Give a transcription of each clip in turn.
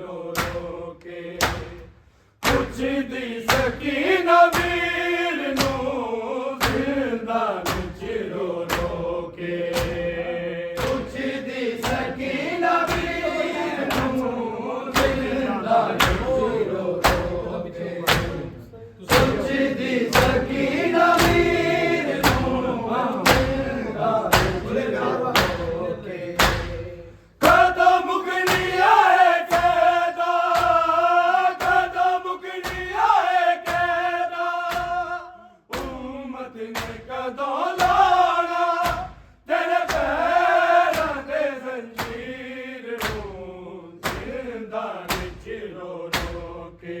रो रो के पुछदी सकीना वीर नू जिंदान च रो रो के पुछदी सकीना वीर नू जिंदान च रो रो के पुछदी सकीना वीर नू जिंदान च रो रो के कदम मुकनी आए कैदा कदम मुकनी आए कैदा उम्मत ने कदों लाना तेरे पैरां दे जंजीर नूं जिंदान च रो रो के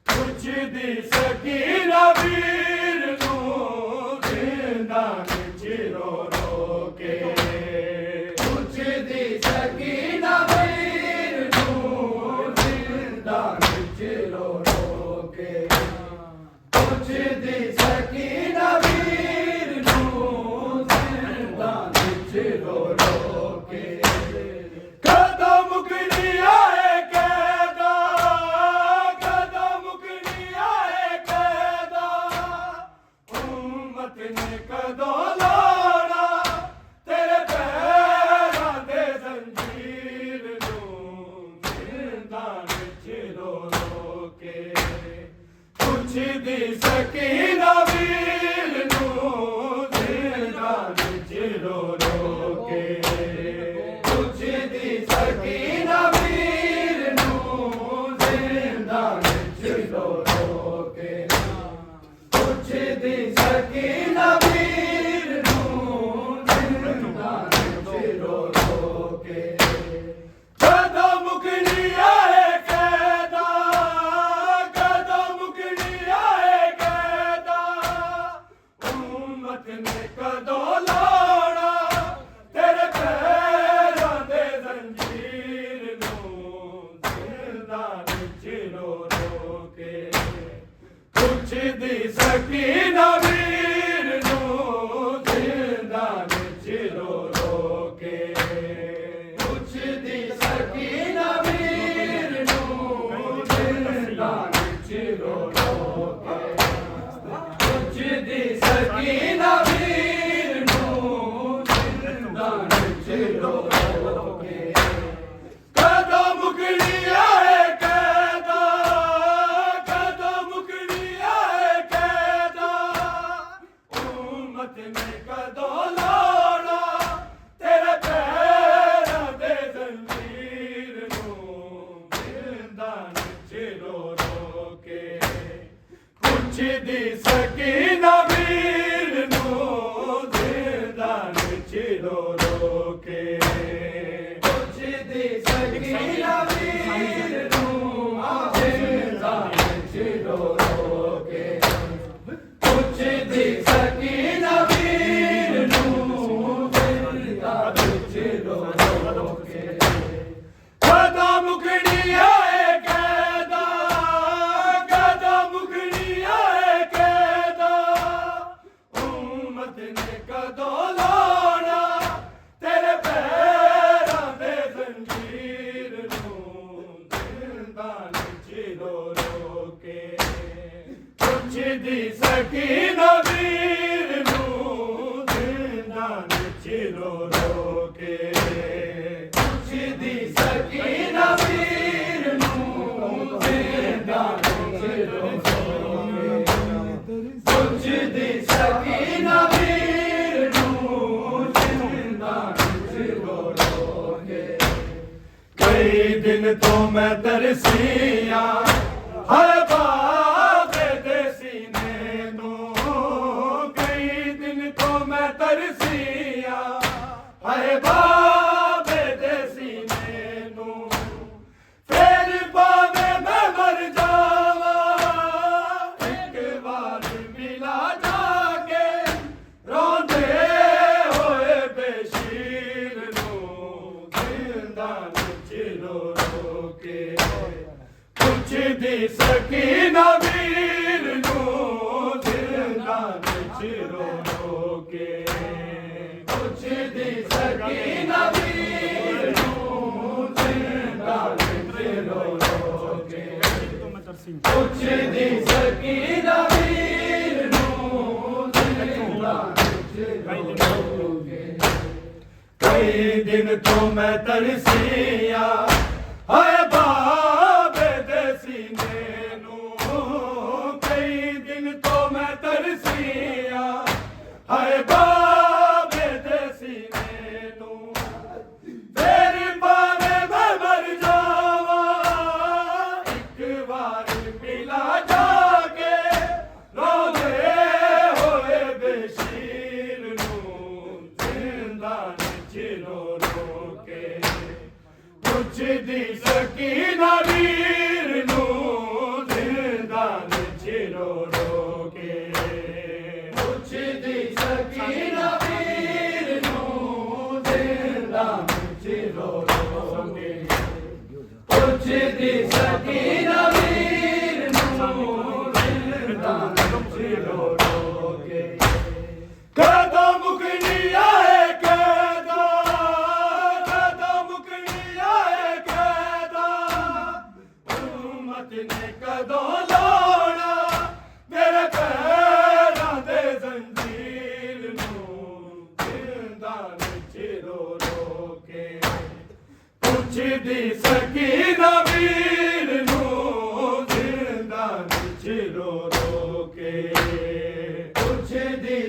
पुछदी सकीना वीर नूं जिंदान च रो रो के पुछदी सकीना वीर नू जिंदान च रो रो के पुछदी सकीना वीर नू जिंदान च रो रो के कदम मुकनी आए कैदा कदम मुकनी आए कैदा उम्मत ने कदों लाना तेरे पैरां दे जंजीर नूं जिंदान च रो रो के पुछदी सकीना वीर नूं जिंदान च रो रो के पुछदी सकीना वीर नू जिंदान च रो रो के पुछदी सकीना वीर नू जिंदान च रो रो के कदम मुकनी आए कैदा कदम मुकनी आए कैदा उम्मत ने कदों लाना तेरे पैरां दे जंजीर नूं जिंदान च रो रो के पुछदी सकीना वीर नूं जिंदान च रो रो के पुछदी सकीना वीर नू जिंदान च रो रो के पुछदी सकीना वीर नू जिंदान च रो रो के कदम मुकनी आए कैदा कदम मुकनी आए कैदा उम्मत ने कदों लाना तेरे पैरां दे जंजीर नूं जिंदान च रो रो के पुछदी सकीना वीर नूं जिंदान च रो रो के पुछदी सकीना वीर नू जिंदान च रो रो के पुछदी सकीना वीर नू जिंदान च रो रो के कदम मुकनी आए कैदा कदम मुकनी आए कैदा उम्मत ने कदों लाना तेरे पैरां दे जंजीर नूं जिंदान च रो रो के पुछदी सकीना वीर नूं जिंदान च रो रो के पुछदी सकीना वीर नू जिंदान च रो रो के पुछदी सकीना वीर नू जिंदान च रो रो के कई दिन तो मैं तरसिया हर बाबे दे सीने नूं कई दिन तो मैं तरसिया हर बाबे दे सीने नूं फिर पावे मैं मर जावा एक बार मिला जाके रोंदे होए बेशीर नूं जिंदान च रो रो के पुछदी सकीना वीर नूं जिंदान च रो रो के पुछदी सकीना वीर नू जिंदान च ਸਿੰਘ ਪੁੱਛਦੀ ਸਕੀਨਾ ਵੀਰ ਨੂੰ ਜ਼ਿੰਦਾਨ ਵਿੱਚ ਰੋਗੇ ਕਈ ਦਿਨ ਤੋਂ ਮੈਂ ਤਰਸੀਆ ਹਾਏ ਬਾਬੇ ਦੇ ਸੀਨੇ ਨੂੰ ਕਈ ਦਿਨ ਤੋਂ ਮੈਂ ਤਰਸੀਆ ਹਾਏ ਬਾਬੇ ਦੇ ਸੀਨੇ ਨੂੰ ਤੇਰੀ ਭਾਵੇਂ ਮੈਂ ਮਰ ਜਾਵਾਂ ਇੱਕ ਵਾਰ ਮਿਲਾ ਜਾ ਕੇ ਰੋਂਦੇ ਹੋਏ ਬਸ਼ੀਰ ਨੂੰ ਜ਼ਿੰਦਾਨ ਚ ਰੋ ਰੋ ਕੇ ਪੁੱਛਦੀ ਸਕੀਨਾ ਵੀਰ ਨੂੰ ਜ਼ਿੰਦਾਨ ਚ ਰੋ ਰੋ ਕੇ ਪੁੱਛਦੀ ਸਕੀਨਾ ਵੀਰ ਨੂੰ ਜ਼ਿੰਦਾਨ ਵਿੱਚ ਰੋ ਰੋ ਕੇ ਪੁੱਛਦੀ ਸਕੀਨਾ ਵੀਰ ਨੂੰ ਜ਼ਿੰਦਾਨ ਵਿੱਚ ਰੋ ਰੋ ਕੇ ਕਦੋਂ ਮੁਕਣੀ ਆਏ ਕਦੋਂ ਮੁਕਣੀ ਆਏ ਕਦੋਂ ਉਮਤ ਨੇ ਕਦੋਂ ਲਾਉਣਾ ਮੇਰੇ ਪੈਰਾਂ ਦੇ ਜ਼ੰਜੀਰ ਨੂੰ ਜ਼ਿੰਦਾਨ ਚ ਰੋ ਰੋ ਕੇ ਪੁੱਛਦੀ ਸਕੀਨਾ ਵੀਰ ਨੂੰ ਜ਼ਿੰਦਾਨ ਚ ਰੋ ਰੋ ਕੇ ਪੁੱਛਦੀ